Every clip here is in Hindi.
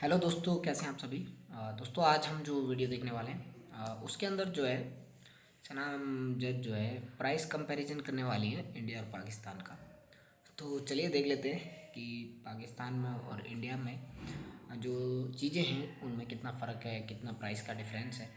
हेलो दोस्तों, कैसे हैं आप सभी। दोस्तों, आज हम जो वीडियो देखने वाले हैं उसके अंदर जो है सनाम जज जो है प्राइस कंपैरिजन करने वाली है इंडिया और पाकिस्तान का। तो चलिए देख लेते हैं कि पाकिस्तान में और इंडिया में जो चीज़ें हैं उनमें कितना फ़र्क है, कितना प्राइस का डिफरेंस है।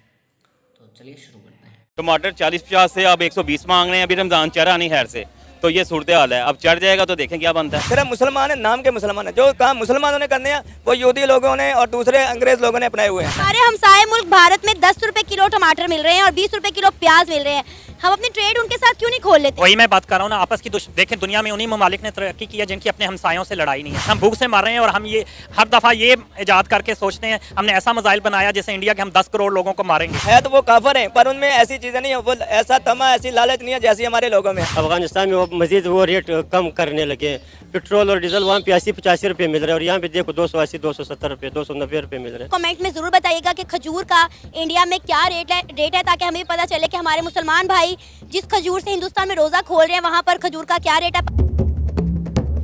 तो चलिए शुरू करते हैं। टमाटर 40-50 से अब 120 मांग रहे हैं। अभी रमज़ान चढ़ा नहीं खैर से, तो ये सूरत हाल है। अब चढ़ जाएगा तो देखें क्या बनता है। सिर्फ मुसलमान है, नाम के मुसलमान है। जो काम मुसलमानों ने करने हैं वो यहूदी लोगों ने और दूसरे अंग्रेज लोगों ने अपनाए हुए हैं। हमारे हमसाए मुल्क भारत में 10 रुपए किलो टमाटर मिल रहे हैं और 20 रुपए किलो प्याज मिल रहे हैं। हम अपनी ट्रेड उनके साथ क्यों नहीं खोल लेते? वही मैं बात कर रहा हूँ ना, आपस की देखें दुनिया में उन्हीं ममालिक ने तरक्की की है जिनकी अपने हमसायों से लड़ाई नहीं है। हम भूख से मर रहे हैं और हम ये हर दफ़ा ये इजाद करके सोचते हैं हमने ऐसा मिसाइल बनाया जैसे इंडिया के हम 10 करोड़ लोगों को मारेंगे। है तो वो काफर हैं, पर उनमें ऐसी चीजें नहीं है, वो ऐसा तमा ऐसी लालच नहीं है जैसी हमारे लोगों में। अफगानिस्तान में वो मजीद वो रेट कम करने लगे। पेट्रोल और डीजल वहाँ पे 80-85 रुपये मिल रहे हैं और यहाँ पे देखो 280, 270 रुपये, 290 रुपये मिल रहे हैं। कमेंट में जरूर बताइएगा कि खजूर का इंडिया में क्या रेट है ताकि हमें भी पता चले कि हमारे मुसलमान भाई जिस खजूर से हिंदुस्तान में रोजा खोल रहे हैं वहाँ पर खजूर का क्या रेट है।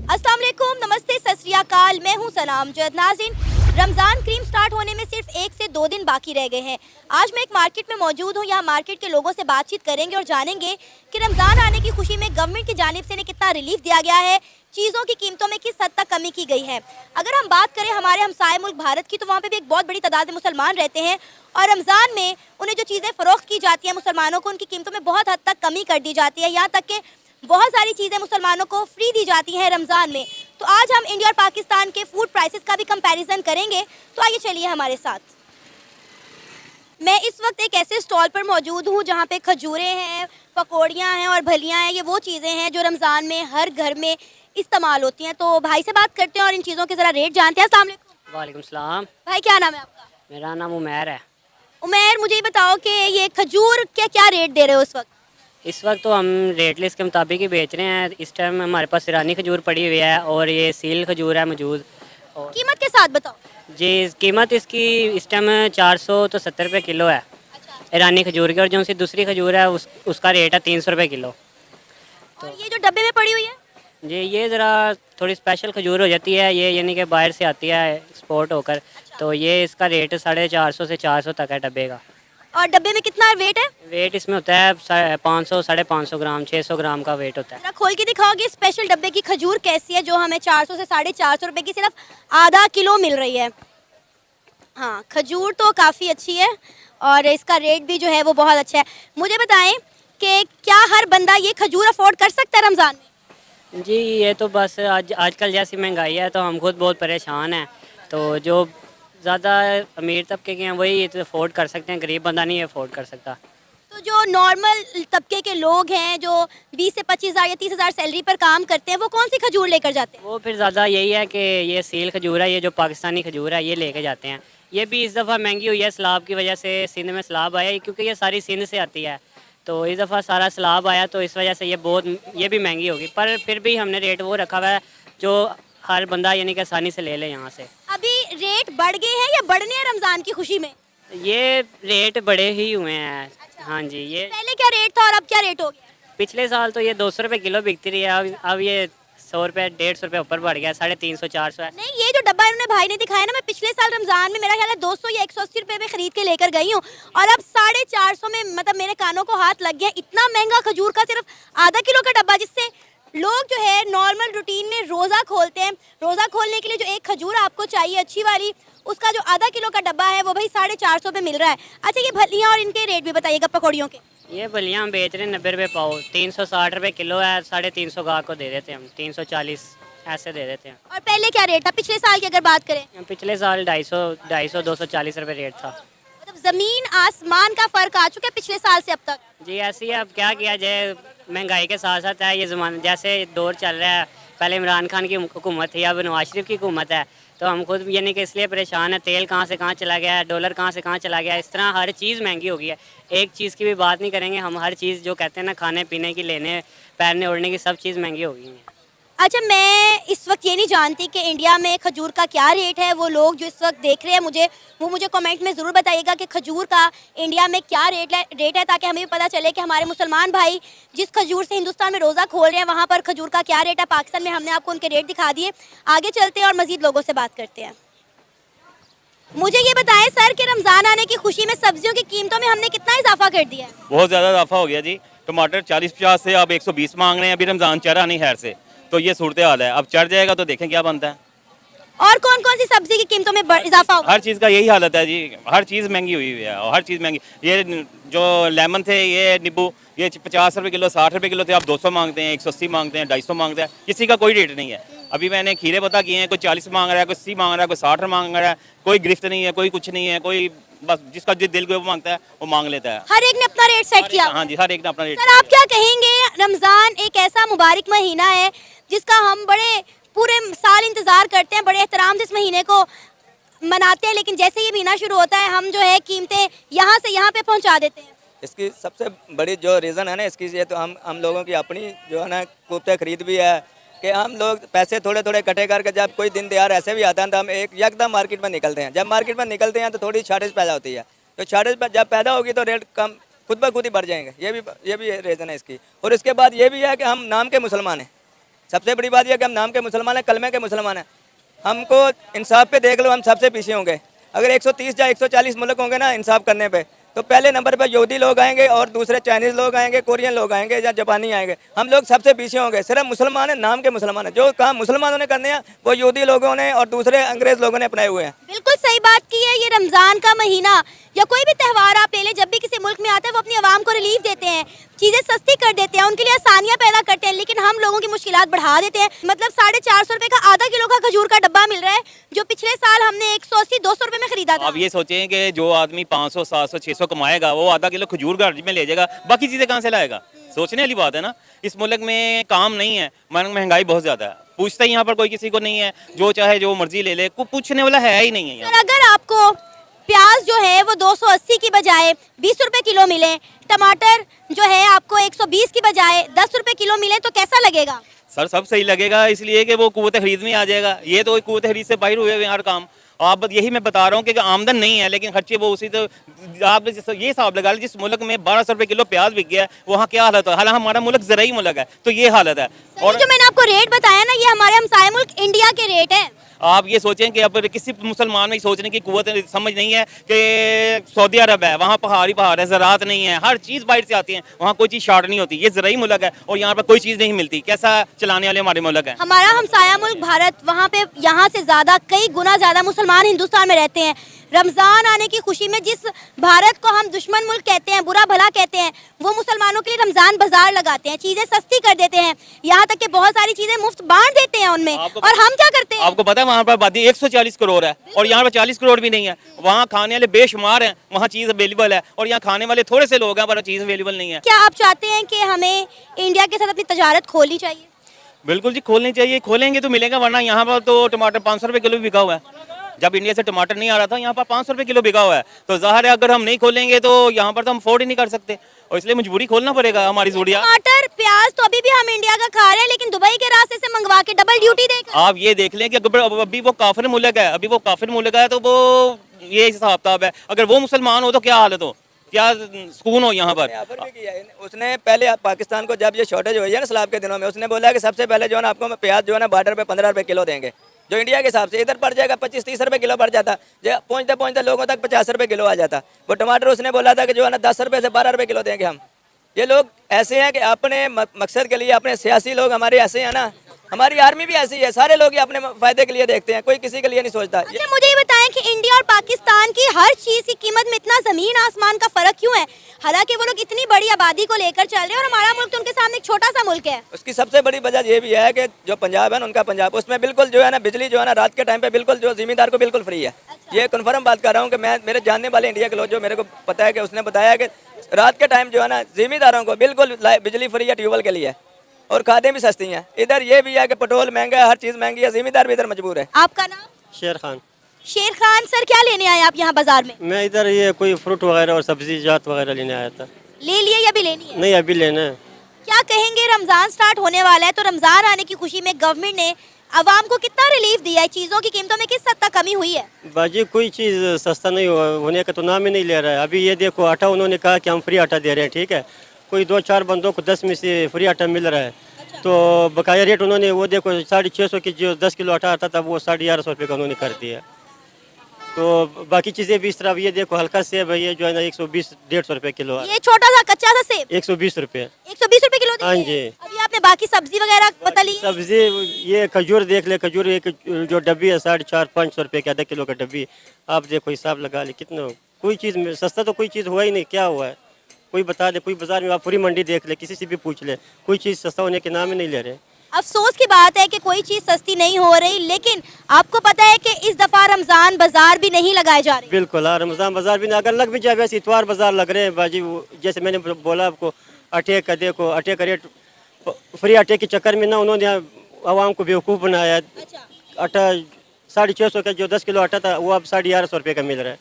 अस्सलाम वालेकुम, नमस्ते, सत श्री अकाल। मैं हूँ सनाम जद। नाज़रीन, रमज़ान करीम स्टार्ट होने में सिर्फ 1 से 2 दिन बाकी रह गए हैं। आज मैं एक मार्केट में मौजूद हूँ। यहाँ मार्केट के लोगों से बातचीत करेंगे और जानेंगे कि रमज़ान आने की खुशी में गवर्नमेंट की जानिब से कितना रिलीफ दिया गया है, चीज़ों की कीमतों में किस हद तक कमी की गई है। अगर हम बात करें हमारे हमसाए मुल्क भारत की, तो वहाँ पे भी एक बहुत बड़ी तादाद में मुसलमान रहते हैं और रमज़ान में उन्हें जो चीज़ें फ़रोख्त की जाती हैं मुसलमानों को, उनकी कीमतों में बहुत हद तक कमी कर दी जाती है। यहाँ तक कि बहुत सारी चीज़ें मुसलमानों को फ्री दी जाती हैं रमज़ान में। तो आज हम इंडिया और पाकिस्तान के फूड प्राइसेस का भी कंपैरिजन करेंगे। तो आइए चलिए हमारे साथ। मैं इस वक्त एक ऐसे स्टॉल पर मौजूद हूँ जहाँ पे खजूरें हैं, पकौड़ियाँ हैं और भलियाँ हैं। ये वो चीज़ें हैं जो रमज़ान में हर घर में इस्तेमाल होती हैं। तो भाई से बात करते हैं और इन चीज़ों के ज़रा रेट जानते हैं। अस्सलाम वालेकुम। वालेकुम सलाम। भाई, क्या नाम है आपका? मेरा नाम उमैर है। उमैर, मुझे ये बताओ कि ये खजूर क्या क्या रेट दे रहे हो इस वक्त? इस वक्त तो हम रेट लिस्ट के मुताबिक ही बेच रहे हैं। इस टाइम हमारे पास ईरानी खजूर पड़ी हुई है और ये सील खजूर है मौजूद। और कीमत के साथ बताओ जी, कीमत इसकी इस टाइम 470 रुपये किलो है ईरानी खजूर की। और जो सी दूसरी खजूर है उसका रेट है 300 रुपये किलो। और ये जो डब्बे में पड़ी हुई है जी, ये ज़रा थोड़ी स्पेशल खजूर हो जाती है, ये यानी कि बाहर से आती है एक्सपोर्ट होकर। तो ये इसका रेट 450 से 400 तक है डब्बे का। और डब्बे में कितना वेट है? वेट इसमें होता है 500, 550 ग्राम, 600 ग्राम का वेट होता है। जरा खोल के दिखाओगे स्पेशल डब्बे की खजूर कैसी है जो हमें 400 से 450 रुपए की सिर्फ आधा किलो मिल रही है। हाँ, खजूर तो काफ़ी अच्छी है और इसका रेट भी जो है वो बहुत अच्छा है। मुझे बताएं कि क्या हर बंदा ये खजूर अफोर्ड कर सकता है रमज़ान में? जी, ये तो बस आजकल जैसी महंगाई है तो हम खुद बहुत परेशान हैं। तो जो ज़्यादा अमीर तबके के हैं वही तो अफोर्ड कर सकते हैं, गरीब बंदा नहीं अफोर्ड कर सकता। तो जो नॉर्मल तबके के लोग हैं जो 20 से 25,000 या 30,000 सैलरी पर काम करते हैं, वो कौन सी खजूर लेकर जाते हैं? वो फिर ज़्यादा यही है कि ये सील खजूर है, ये जो पाकिस्तानी खजूर है ये लेके जाते हैं। ये भी इस दफ़ा महंगी हुई है सैलाब की वजह से। सिंध में सैलाब आया क्योंकि ये सारी सिंध से आती है, तो इस दफ़ा सारा सैलाब आया तो इस वजह से ये भी महंगी होगी। पर फिर भी हमने रेट वो रखा हुआ है जो हर बंदा यानी कि आसानी से ले ले यहाँ से। अभी रेट बढ़ गए हैं या बढ़ने हैं रमज़ान की खुशी में? ये रेट बड़े ही हुए हैं। अच्छा। हाँ जी, ये पहले क्या रेट था और अब क्या रेट हो गया? पिछले साल तो ये 200 रुपये किलो बिकती रही है, अब ये 100 रुपये 150 रुपये ऊपर बढ़ गया, 350 400 है। नहीं, ये जो डब्बा इन्होंने भाई ने दिखाया ना, मैं पिछले साल रमजान में मेरा ख्याल है 200 या 180 रुपए में खरीद के लेकर गई हूँ और अब 450 में, मतलब मेरे कानों को हाथ लग गया। इतना महंगा खजूर का सिर्फ आधा किलो का डब्बा, जिससे लोग जो है नॉर्मल रूटीन में रोज़ा खोलते हैं। रोज़ा खोलने के लिए जो एक खजूर आपको चाहिए अच्छी वाली, उसका जो आधा किलो का डब्बा है वो भाई 450 में मिल रहा है। अच्छा, ये भलियाँ और इनके रेट भी बताइएगा पकौड़ियों के। ये बलियाँ हम बेच रहे हैं 90 रुपये पाव, 360 रुपये किलो है। 350 गाहक को दे देते हैं हम, 340 ऐसे दे देते हैं। और पहले क्या रेट था पिछले साल की अगर बात करें? पिछले साल 250 240 रुपये रेट था। मतलब ज़मीन आसमान का फ़र्क आ चुका है पिछले साल से अब तक। जी ऐसे ही, अब क्या किया जाए, महंगाई के साथ साथ है ये ज़माना, जैसे दौर चल रहा है। पहले इमरान खान की हुकूमत थी, अब नवाज शरीफ की हुकूमत है, तो हम खुद यानी कि इसलिए परेशान है। तेल कहाँ से कहाँ चला गया है, डॉलर कहाँ से कहाँ चला गया है, इस तरह हर चीज़ महंगी हो गई है। एक चीज़ की भी बात नहीं करेंगे हम, हर चीज़ जो कहते हैं ना, खाने पीने की, लेने पहनने ओढ़ने की, सब चीज़ महंगी हो गई है। अच्छा, मैं इस वक्त ये नहीं जानती कि इंडिया में खजूर का क्या रेट है। वो लोग जो इस वक्त देख रहे हैं मुझे कमेंट में ज़रूर बताइएगा कि खजूर का इंडिया में क्या रेट है ताकि हमें भी पता चले कि हमारे मुसलमान भाई जिस खजूर से हिंदुस्तान में रोज़ा खोल रहे हैं वहाँ पर खजूर का क्या रेट है। पाकिस्तान में हमने आपको उनके रेट दिखा दिए। आगे चलते हैं और मज़ीद लोगों से बात करते हैं। मुझे ये बताएं सर कि रमजान आने की खुशी में सब्जियों की कीमतों में हमने कितना इजाफा कर दिया है? बहुत ज़्यादा इजाफा हो गया जी। टमाटर 40-50 से अब 120 मांग रहे हैं। अभी रमज़ान चढ़ा नहीं खैर से, तो ये सूरत हाल है। अब चढ़ जाएगा तो देखें क्या बनता है। और कौन कौन सी सब्जी की कीमतों में इजाफा होगा? हर चीज़ का यही हालत है जी, हर चीज़ महंगी हुई है और हर चीज़ महंगी। ये जो लेमन थे, ये नींबू, ये 50 रुपये किलो 60 रुपये किलो थे, अब 200 मांगते हैं, 180 मांगते हैं, 250 मांगते हैं। किसी का कोई रेट नहीं है। अभी मैंने खीरे पता किए हैं, कोई 40 मांग रहा है, कोई 80 मांग रहा है, कोई 60 मांग रहा है। कोई गिरफ्त नहीं है, कोई कुछ नहीं है, कोई बस जिसका जो दिल को वो मांगता है वो मांग लेता है। हर एक ने अपना रेट सेट किया। हाँ जी, हर एक ने अपना रेट। सर आप क्या कहेंगे, रमजान एक ऐसा मुबारक महीना है जिसका हम बड़े पूरे साल इंतजार करते हैं, बड़े एहतराम से इस महीने को मनाते हैं, लेकिन जैसे ये महीना शुरू होता है हम जो है कीमतें यहाँ से यहाँ पे पहुँचा देते हैं। इसकी सबसे बड़ी जो रीज़न है ना इसकी, ये तो हम लोगों की अपनी जो है ना कुफ्ते खरीद भी है कि हम लोग पैसे थोड़े थोड़े इकट्ठे करके जब कोई दिन त्योहार ऐसे भी आता है तो हम एक यकदम मार्केट में निकलते हैं। जब मार्केट में निकलते हैं तो थोड़ी शॉर्टेज पैदा होती है, तो शॉर्टेज जब पैदा होगी तो रेट कम खुद ब खुद ही बढ़ जाएंगे। ये भी रीज़न है इसकी। और इसके बाद ये भी है कि हम नाम के मुसलमान हैं। सबसे बड़ी बात यह कि हम नाम के मुसलमान हैं, कलमे के मुसलमान हैं। हमको इंसाफ पे देख लो, हम सबसे पीछे होंगे। अगर 130 या 140 मुल्क होंगे ना इंसाफ करने पे, तो पहले नंबर पे यहूदी लोग आएंगे और दूसरे चाइनीज़ लोग आएंगे, कोरियन लोग आएंगे या जापानी आएंगे। हम लोग सबसे पीछे होंगे। सिर्फ मुसलमान है, नाम के मुसलमान है। जो काम मुसलमानों ने करने हैं वो यहूदी लोगों ने और दूसरे अंग्रेज़ लोगों ने अपनाए हुए हैं। बिल्कुल सही बात की है। ये रमजान का महीना या कोई भी त्यौहार आप ले लें, जब भी किसी मुल्क में आता है वो अपनी आवाम को रिलीफ देते हैं, चीज़ें सस्ती कर देते हैं, उनके लिए आसानियाँ पैदा करते हैं, लेकिन हम लोगों की मुश्किलात बढ़ा देते हैं। मतलब 450 रुपये का आधा किलो का खजूर का डब्बा मिल रहा है, जो पिछले साल हमने 180-200 रुपये में खरीदा था। आप ये सोचें कि जो आदमी 500 700 600 कमाएगा वो आधा किलो खजूर घर में ले जाएगा, बाकी चीज़ें कहाँ से लाएगा? सोचने वाली बात है ना। इस मुल्क में काम नहीं है, महंगाई बहुत ज़्यादा है, पूछता ही यहाँ पर कोई किसी को नहीं है, जो चाहे जो मर्जी ले ले, कोई पूछने वाला है ही नहीं है। सर अगर आपको प्याज जो है वो 280 की बजाय 20 रुपए किलो मिले, टमाटर जो है आपको 120 की बजाय 10 रुपए किलो मिले, तो कैसा लगेगा? सर सब सही लगेगा, इसलिए कि वो कुव्वत खरीद में आ जाएगा। ये तो कुव्वत खरीद से बाहर हुए हुए हर काम। आप यही मैं बता रहा हूँ कि आमदन नहीं है लेकिन खर्चे वो उसी। तो आप ये हिसाब लगा लें, जिस मुल्क में 1200 रुपये किलो प्याज बिक गया है वहाँ क्या हालत है। हालांकि हमारा मुल्क ज़राई मुल्क है, तो ये हालत है। और जो मैंने आपको रेट बताया ना, ये हमारे हमसाया मुल्क इंडिया के रेट है। आप ये सोचें कि अब किसी मुसलमान में सोचने की कुव्वत समझ नहीं है कि सऊदी अरब है, वहाँ पहाड़ ही पहाड़ है, ज़राअत नहीं है, हर चीज़ बाहर से आती है, वहाँ कोई चीज़ शार्ट नहीं होती। ये ज़राई मुल्क है और यहाँ पर कोई चीज़ नहीं मिलती। कैसा चलाने वाले हमारे मुल्क है। हमारा हमसाया मुल्क भारत, वहाँ पे यहाँ से ज़्यादा कई गुना ज़्यादा मुसलमान हिंदुस्तान में रहते हैं। रमज़ान आने की खुशी में जिस भारत को हम दुश्मन मुल्क कहते हैं, बुरा भला कहते हैं, वो मुसलमानों के लिए रमज़ान बाजार लगाते हैं, चीज़ें सस्ती कर देते हैं, यहाँ तक कि बहुत सारी चीज़ें मुफ्त बांट देते हैं उनमें। और हम क्या करते हैं? आपको पता है वहाँ पर आबादी 140 करोड़ है और यहाँ पर 40 करोड़ भी नहीं है। वहाँ खाने वाले बेशुमार हैं, वहाँ चीज़ अवेलेबल है, और यहाँ खाने वाले थोड़े से लोग हैं पर चीज़ अवेलेबल नहीं है। क्या आप चाहते हैं कि हमें इंडिया के साथ अपनी तजारत खोलनी चाहिए? बिल्कुल जी, खोलनी चाहिए। खोलेंगे तो मिलेगा, वरना यहाँ पर तो टमाटर 500 रुपये किलो बिका हुआ है। जब इंडिया से टमाटर नहीं आ रहा था यहाँ पर 500 रुपये किलो बिका हुआ है। तो ज़ाहिर है अगर हम नहीं खोलेंगे तो यहाँ पर तो हम अफोर्ड ही नहीं कर सकते, और इसलिए मजबूरी खोलना पड़ेगा हमारी ज़रूरियात। टमाटर प्याज तो अभी भी हम इंडिया का खा रहे हैं, लेकिन दुबई के रास्ते से मंगवा के डबल ड्यूटी देकर। आप ये देख लें कि अभी वो काफिर मुल्क है, अभी वो काफिर मुल्क है, तो वो ये हिसाब किताब है। अगर वो मुसलमान हो तो क्या हालत हो, क्या सुकून हो यहाँ पर। भी किया है। उसने पहले पाकिस्तान को जब ये शॉर्टेज हुई है ना सलाब के दिनों में, उसने बोला कि सबसे पहले जो है ना आपको प्याज जो है ना बॉर्डर पे 15 रुपये किलो देंगे, जो इंडिया के हिसाब से इधर पड़ जाएगा 25-30 रुपये किलो पड़ जाता, पहुँचते पहुँचते लोगों तक 50 रुपये किलो आ जाता। वो टमाटर उसने बोला था कि जो है ना 10 रुपये से 12 रुपये किलो देंगे हम। ये लोग ऐसे हैं कि अपने मकसद के लिए, अपने सियासी लोग हमारे ऐसे हैं ना, हमारी आर्मी भी ऐसी है, सारे लोग ये अपने फायदे के लिए देखते हैं, कोई किसी के लिए नहीं सोचता। अच्छा मुझे ये बताएं कि इंडिया और पाकिस्तान की हर चीज़ की कीमत में इतना ज़मीन आसमान का फ़र्क क्यों है? हालांकि वो लोग इतनी बड़ी आबादी को लेकर चल रहे हैं और हमारा मुल्क तो उनके सामने एक छोटा सा मुल्क है। उसकी सबसे बड़ी वजह ये भी है कि जो पंजाब है ना, उनका पंजाब, उसमें बिल्कुल जो है ना बिजली जो है ना रात के टाइम पे बिल्कुल जो जिम्मेदार को बिल्कुल फ्री है। ये कन्फर्म बात कर रहा हूँ कि मैं, मेरे जानने वाले इंडिया के लोग जो मेरे को पता है कि उसने बताया कि रात के टाइम जो है ना जिम्मेदारों को बिल्कुल बिजली फ्री है ट्यूबवेल के लिए, और खादें भी सस्ती हैं। इधर ये भी है कि पेट्रोल महंगा है, हर चीज़ महंगी है, जिम्मेदार भी इधर मजबूर है। आपका नाम? शेर खान। शेर खान सर, क्या लेने आए आप यहाँ बाजार में? मैं इधर ये कोई फ्रूट वगैरह और सब्जी जात वगैरह लेने आया था। ले लिए या भी लेनी है? नहीं, अभी लेना है। क्या कहेंगे, रमजान स्टार्ट होने वाला है, तो रमजान आने की खुशी में गवर्नमेंट ने आवाम को कितना रिलीफ दिया है? चीज़ों की कीमतों में किस हद तक कमी हुई है? बाजी कोई चीज़ सस्ता नहीं होने का तो नाम ही नहीं ले रहा है। अभी ये देखो आटा, उन्होंने कहा कि हम फ्री आटा दे रहे हैं, ठीक है, कोई 2-4 बंदों को 10 में से फ्री आटा मिल रहा है। तो बकाया रेट उन्होंने वो देखो 650 की जो 10 किलो आटा आता था वो 1150 रुपये का उन्होंने कर दिया। तो बाकी चीज़ें भी इस तरह, ये देखो हल्का सेब है, ये जो है ना 120-150 रुपए किलो है। ये छोटा सा कच्चा सा सेब 120 रुपए। 120 रुपए किलो दे हाँ रहे जी। हैं। अभी आपने बाकी सब्जी वगैरह बता ली। सब्जी ये खजूर देख ले, खजूर एक जो डब्बी है 450-500 रुपए की, आधा किलो का डब्बी। आप देखो हिसाब लगा ले कितना, कोई चीज़ में सस्ता तो कोई चीज़ हुआ ही नहीं। क्या हुआ है कोई बता दे, कोई बाजार में आप पूरी मंडी देख ले, किसी से भी पूछ ले, कोई चीज़ सस्ता होने के नाम ही नहीं ले रहे। अफसोस की बात है कि कोई चीज़ सस्ती नहीं हो रही, लेकिन आपको पता है कि इस दफ़ा रमज़ान बाजार भी नहीं लगाए जा रहे। बिल्कुल, हाँ, रमज़ान बाजार भी नहीं, अगर लग भी जाए वैसे इतवार बाजार लग रहे हैं बाजी। जैसे मैंने बोला आपको, आटे का देखो, आटे का रेट फ्री आटे के चक्कर में ना उन्होंने आवाम को बेवकूफ़ बनाया। आटा 650 का जो 10 किलो आटा था वो अब 1150 रुपये का मिल रहा है।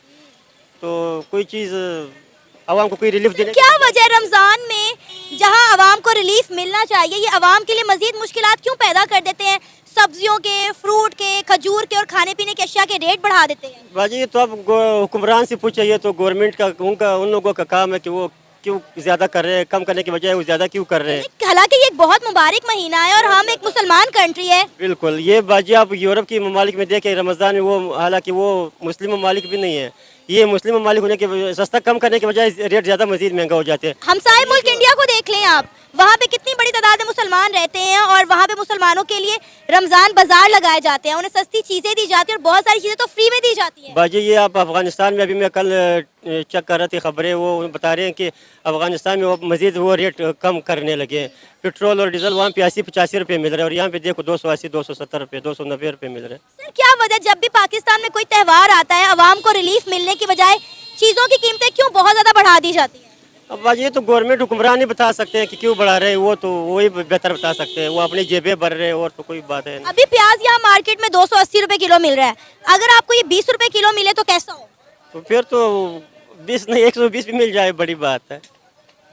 तो कोई चीज़ आवाम को कोई रिलीफ देने, क्या वजह रमज़ान में जहां आवाम को रिलीफ मिलना चाहिए, ये आवाम के लिए मजीद मुश्किलात क्यों पैदा कर देते हैं? सब्जियों के, फ्रूट के, खजूर के और खाने पीने की अशिया के रेट बढ़ा देते हैं। बाजी ये तो अब हुक्मरान से पूछे, ये तो गवर्नमेंट का, उन लोगों का काम है कि वो क्यों ज़्यादा कर रहे हैं, कम करने के बजाय वो ज़्यादा क्यों कर रहे हैं। हालांकि ये एक बहुत मुबारक महीना है और हम एक मुसलमान कंट्री है। बिल्कुल, ये बाजी आप यूरोप की ममालिक में देखें रमज़ान में, वो हालांकि वो मुस्लिम ममालिक भी नहीं है, ये मुस्लिम ममालिक होने के सस्ता कम करने के बजाय रेट ज़्यादा मजीद महंगा हो जाते हैं। हमसाए मुल्क इंडिया को देख लें आप, वहाँ पे कितनी बड़ी तादाद में मुसलमान रहते हैं और वहाँ पे मुसलमानों के लिए रमज़ान बाजार लगाए जाते हैं, उन्हें सस्ती चीज़ें दी जाती हैं और बहुत सारी चीज़ें तो फ्री में दी जाती हैं। बाजी ये आप अफगानिस्तान में, अभी मैं कल चेक कर रहा थी खबरें, वो बता रहे हैं कि अफगानिस्तान में वो मजीद वो रेट कम करने लगे हैं। पेट्रोल और डीजल वहाँ पे 80-85 रुपये मिल रहे हैं और यहाँ पे देखो 280-270 रुपये, 290 रुपये मिल रहे हैं। सर क्या वजह, जब भी पाकिस्तान में कोई त्यौहार आता है आवाम को रिलीफ मिलने की बजाय चीज़ों की कीमतें क्यों बहुत ज़्यादा बढ़ा दी जाती हैं? अब बाजी ये तो गवर्नमेंट हुक्मरान ही बता सकते हैं कि क्यों बढ़ा रहे हैं, वो तो वही बेहतर बता सकते हैं, वो अपनी जेबें भर रहे हैं और तो कोई बात है नहीं। अभी प्याज यहाँ मार्केट में 280 रुपए किलो मिल रहा है, अगर आपको ये 20 रुपए किलो मिले तो कैसा हो? तो फिर तो 20 नहीं 120 भी मिल जाए बड़ी बात है।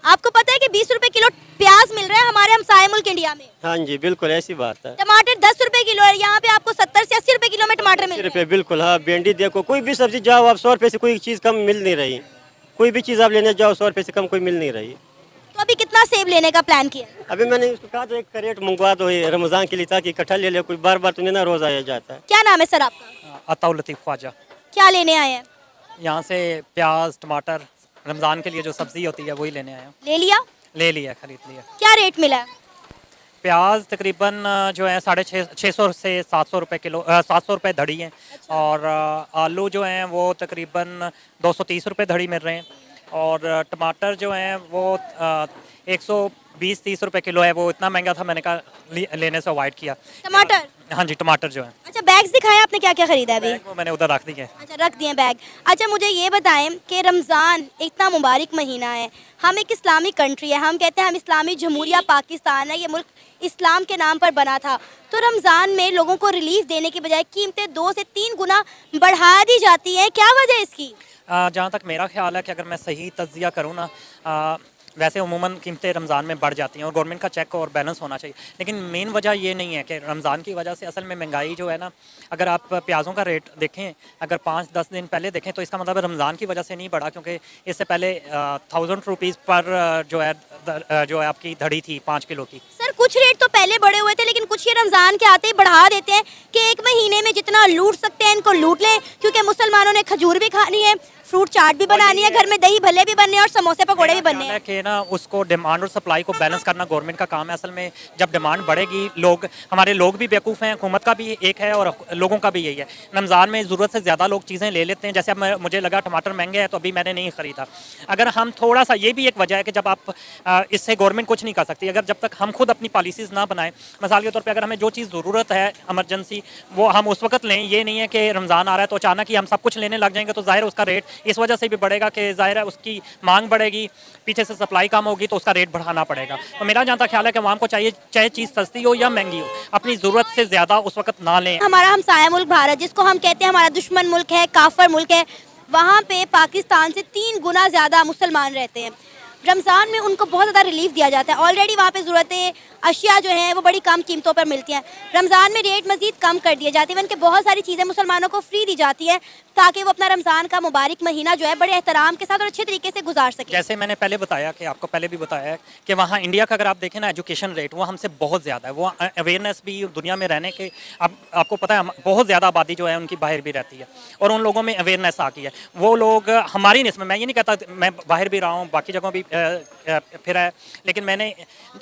आपको पता है कि 20 रुपए किलो प्याज मिल रहा है हमारे हमसाए मुल्क इंडिया में। हाँ जी बिल्कुल ऐसी बात है। टमाटर 10 रुपए किलो है, यहाँ पे आपको 70 से 80 रुपए किलो में टमाटर मिल 80 रहे रुपये हैं। बिल्कुल, हाँ। भिंडी देखो, कोई भी सब्जी जाओ आप 100 रुपये से कोई चीज़ कम मिल नहीं रही, कोई भी चीज़ आप लेने जाओ 100 रुपये से कम कोई मिल नहीं रही। तो अभी कितना सेब लेने का प्लान किया? अभी मैंने उसको कहा तो एक करेट मंगवा दो ये रमज़ान के लिए, ताकि इकट्ठा ले ले, कोई बार बार तो नहीं ना रोज़ आया जाता है। क्या नाम है सर आपका? अताउल लतीफ़ ख्वाजा। क्या लेने आए हैं? यहाँ से प्याज, टमाटर, रमज़ान के लिए जो सब्ज़ी होती है वही लेने आया हूँ। ले लिया? ले लिया, खरीद लिया। क्या रेट मिला है? प्याज तकरीबन जो है 650 से 700 रुपये किलो, 700 रुपये धड़ी है। और आलू जो हैं वो तकरीबन 230 रुपये धड़ी मिल रहे हैं। और टमाटर जो हैं वो 120-30 रुपये किलो है। वो इतना महंगा था, मैंने कहा लेने से अवॉइड किया। टमाटर? हाँ जी, टमाटर जो है। अच्छा, बैग्स दिखाएं आपने क्या क्या खरीदा है अभी? वो मैंने उधर रख दिए। अच्छा, रख दिए बैग। अच्छा, मुझे ये बताएं कि रमज़ान इतना मुबारक महीना है, हम एक इस्लामी कंट्री है, हम कहते हैं हम इस्लामी जमहूरिया पाकिस्तान है, ये मुल्क इस्लाम के नाम पर बना था, तो रमज़ान में लोगों को रिलीफ देने की बजाय कीमतें 2 से 3 गुना बढ़ा दी जाती हैं, क्या वजह इसकी? जहाँ तक मेरा ख्याल है कि अगर मैं सही तज्जिया करूँ ना, वैसे उमूमन कीमतें रमज़ान में बढ़ जाती हैं और गवर्नमेंट का चेक और बैलेंस होना चाहिए। लेकिन मेन वजह ये नहीं है कि रमज़ान की वजह से असल में महंगाई जो है ना, अगर आप प्याज़ों का रेट देखें, अगर 5-10 दिन पहले देखें तो इसका मतलब रमज़ान की वजह से नहीं बढ़ा, क्योंकि इससे पहले 1000 रुपीज़ पर जो है आपकी धड़ी थी 5 किलो की। सर कुछ रेट तो पहले बढ़े हुए थे, लेकिन कुछ ये रमज़ान के आते ही बढ़ा देते हैं कि एक महीने में जितना लूट सकते हैं इनको लूट लें, क्योंकि मुसलमानों ने खजूर भी खानी है, फ्रूट चाट भी बनानी है, घर में दही भल्ले भी बनने हैं और समोसे पकौड़े भी बनने हैं। कि ना उसको डिमांड और सप्लाई को बैलेंस करना गवर्नमेंट का काम है। असल में जब डिमांड बढ़ेगी, हमारे लोग भी बेवकूफ़ हैं, हुकूमत का भी एक है और लोगों का भी यही है। रमज़ान में ज़रूरत से ज़्यादा लोग चीज़ें ले लेते हैं। जैसे अब मुझे लगा टमाटर महंगे हैं तो अभी मैंने नहीं ख़रीदा। अगर हम थोड़ा सा, ये भी एक वजह है कि जब आप इससे गवर्नमेंट कुछ नहीं कर सकती, अगर जब तक हम खुद अपनी पॉलिसीज़ ना बनाएं। मिसाल के तौर पर अगर हमें जो चीज़ ज़रूरत है एमरजेंसी, वो हम उस वक्त लें। ये नहीं है कि रमज़ान आ रहा है तो अचानक ही हम सब कुछ लेने लग जाएंगे, तो ज़ाहिर उसका रेट इस वजह से भी बढ़ेगा कि ज़ाहिर है उसकी मांग बढ़ेगी, पीछे से सप्लाई कम होगी तो उसका रेट बढ़ाना पड़ेगा। तो मेरा जहाँ तक ख्याल है कि आवाम को चाहिए, चाहे चीज़ सस्ती हो या महंगी हो, अपनी ज़रूरत से ज़्यादा उस वक्त ना लें। हमारा हमसाया मुल्क भारत, जिसको हम कहते हैं हमारा दुश्मन मुल्क है, काफर मुल्क है, वहाँ पे पाकिस्तान से 3 गुना ज़्यादा मुसलमान रहते हैं। रमज़ान में उनको बहुत ज़्यादा रिलीफ दिया जाता है। ऑलरेडी वहाँ पे ज़रूरतें अशिया जो हैं वो बड़ी कम कीमतों पर मिलती हैं। रमज़ान में रेट मज़ीद कम कर दिए जाते हैं, उनके बहुत सारी चीज़ें मुसलमानों को फ्री दी जाती हैं ताकि वो अपना रमज़ान का मुबारक महीना जो है बड़े एहतराम के साथ और अच्छे तरीके से गुजार सकें। जैसे मैंने पहले बताया कि आपको पहले भी बताया है कि वहाँ इंडिया का अगर आप देखें ना एजुकेशन रेट वो हमसे बहुत ज़्यादा है। वो अवेयरनेस भी दुनिया में रहने के आपको पता है बहुत ज़्यादा आबादी जो है उनकी बाहर भी रहती है और उन लोगों में अवेयरनेस आ गई है। वो लोग हमारी नस्ल में, मैं ये नहीं कहता मैं बाहर भी रहा हूँ, बाकी जगहों भी फिरा है, लेकिन मैंने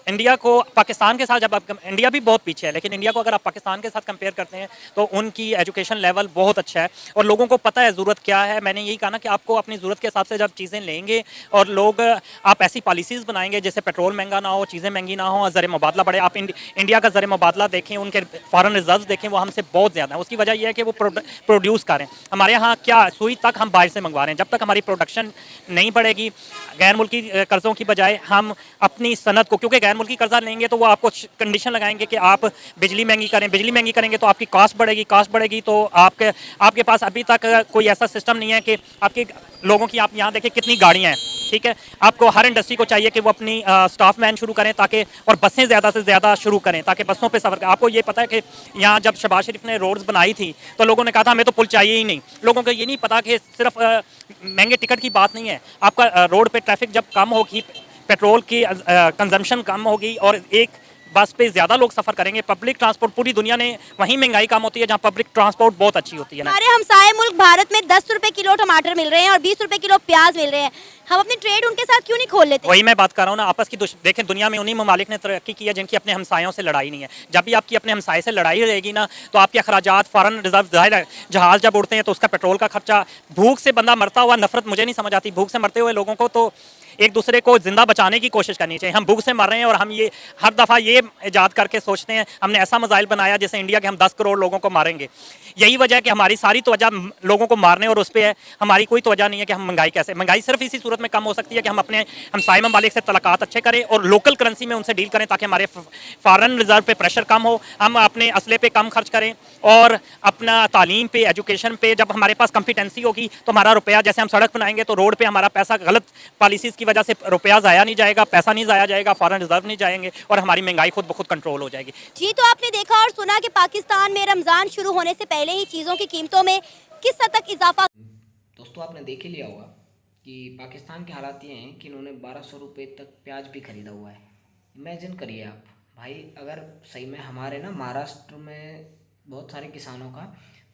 इंडिया को पाकिस्तान के साथ जब आप इंडिया भी बहुत पीछे है, लेकिन इंडिया को अगर आप पाकिस्तान के साथ कंपेयर करते हैं तो उनकी एजुकेशन लेवल बहुत अच्छा है और लोगों को पता है ज़रूरत क्या है। मैंने यही कहा ना कि आपको अपनी ज़रूरत के हिसाब से जब चीज़ें लेंगे और लोग आप ऐसी पॉलिसीज़ बनाएंगे जैसे पेट्रोल महंगा ना हो, चीज़ें महंगी ना हो, ज़र मुबादला बढ़े। आप इंडिया का ज़र मुबादला देखें, उनके फॉरेन रिजर्व देखें, वो हमसे बहुत ज़्यादा है। उसकी वजह यह है कि वो प्रोड्यूस करें। हमारे यहाँ क्या सुई तक हम बाहर से मंगवा रहे हैं। जब तक हमारी प्रोडक्शन नहीं बढ़ेगी, गैर मुल्की कर्ज़ों की बजाय हम अपनी सनत को, क्योंकि गैर मुल्की कर्जा लेंगे तो वो आपको कंडीशन लगाएंगे कि आप बिजली महंगी करें, बिजली महंगी करेंगे तो आपकी कॉस्ट बढ़ेगी तो आपके पास अभी तक कोई ऐसा सिस्टम नहीं है कि आपके लोगों की, आप यहाँ देखें कितनी गाड़ियाँ हैं, ठीक है। आपको हर इंडस्ट्री को चाहिए कि वो अपनी स्टाफ मैन शुरू करें ताकि, और बसें ज़्यादा से ज़्यादा शुरू करें ताकि बसों पे सफ़र करें। आपको ये पता है कि यहाँ जब शहबाज शरीफ ने रोड्स बनाई थी तो लोगों ने कहा था हमें तो पुल चाहिए ही नहीं। लोगों को ये नहीं पता कि सिर्फ महंगे टिकट की बात नहीं है। आपका रोड पे ट्रैफिक जब कम होगी, पेट्रोल की कंजम्पशन कम होगी और एक बस पे ज़्यादा लोग सफ़र करेंगे, पब्लिक ट्रांसपोर्ट पूरी दुनिया में वहीं महंगाई कम होती है जहाँ पब्लिक ट्रांसपोर्ट बहुत अच्छी होती है ना। हमारे हमसाए मुल्क भारत में 10 रुपए किलो टमाटर मिल रहे हैं और 20 रुपए किलो प्याज मिल रहे हैं। हम अपनी ट्रेड उनके साथ क्यों नहीं खोल लेते? वही मैं बात कर रहा हूँ ना, आपस की देखें दुनिया में उन्हीं ममालिक ने तरक्की की है जिनकी अपने हमसायों से लड़ाई नहीं है। जब भी आपकी अपने हमसाये से लड़ाई रहेगी ना तो आपके अखराजात, फॉरेन रिजर्व, जाहिर है जहाज़ जब उड़ते हैं तो उसका पेट्रोल का खर्चा, भूख से बंदा मरता हुआ, नफरत मुझे नहीं समझ आती, भूख से मरते हुए लोगों को तो एक दूसरे को जिंदा बचाने की कोशिश करनी चाहिए। हम भूख से मर रहे हैं और हम ये हर दफ़ा ये ईजाद करके सोचते हैं हमने ऐसा मिसाइल बनाया जैसे इंडिया के हम 10 करोड़ लोगों को मारेंगे। यही वजह है कि हमारी सारी तवज्जो लोगों को मारने और उस पर है, हमारी कोई तवज्जो नहीं है कि हम महंगाई सिर्फ इसी सूरत में कम हो सकती है कि हम अपने हमसाये ममालिक से तलाक़ात अच्छे करें और लोकल करेंसी में उनसे डील करें ताकि हमारे फॉरेन रिजर्व पे प्रेशर कम हो, हम अपने असले पे कम खर्च करें और अपना तालीम पे, एजुकेशन पे जब हमारे पास कॉम्पिटेंसी होगी तो हमारा रुपया, जैसे हम सड़क बनाएंगे तो रोड पे हमारा पैसा गलत पॉलिसीज़ की वजह से रुपया ज़ाया नहीं जाएगा, पैसा नहीं ज़ाया जाएगा, फॉरेन रिजर्व नहीं जाएंगे और हमारी महंगाई खुद ब खुद कंट्रोल हो जाएगी। जी, तो आपने देखा और सुना कि पाकिस्तान में रमज़ान शुरू होने से पहले ही चीज़ों की कीमतों में किस हद तक इजाफा। दोस्तों आपने देख ही लिया होगा कि पाकिस्तान के हालात ये हैं कि इन्होंने 1200 रुपये तक प्याज भी ख़रीदा हुआ है। इमेजिन करिए आप भाई, अगर सही में हमारे ना महाराष्ट्र में बहुत सारे किसानों का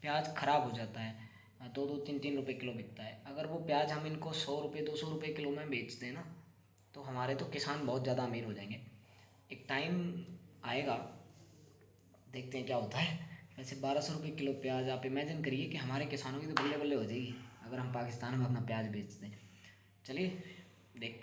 प्याज ख़राब हो जाता है, 2-2, 3-3 रुपये किलो बिकता है। अगर वो प्याज हम इनको 100 रुपये 200 रुपये किलो में बेचते हैं ना तो हमारे तो किसान बहुत ज़्यादा अमीर हो जाएंगे। एक टाइम आएगा, देखते हैं क्या होता है। वैसे 1200 रुपये किलो प्याज आप इमेजिन करिए कि हमारे किसानों की तो बल्ले बल्ले हो जाएगी अगर हम पाकिस्तान में अपना प्याज बेचते हैं। चलिए देखते हैं।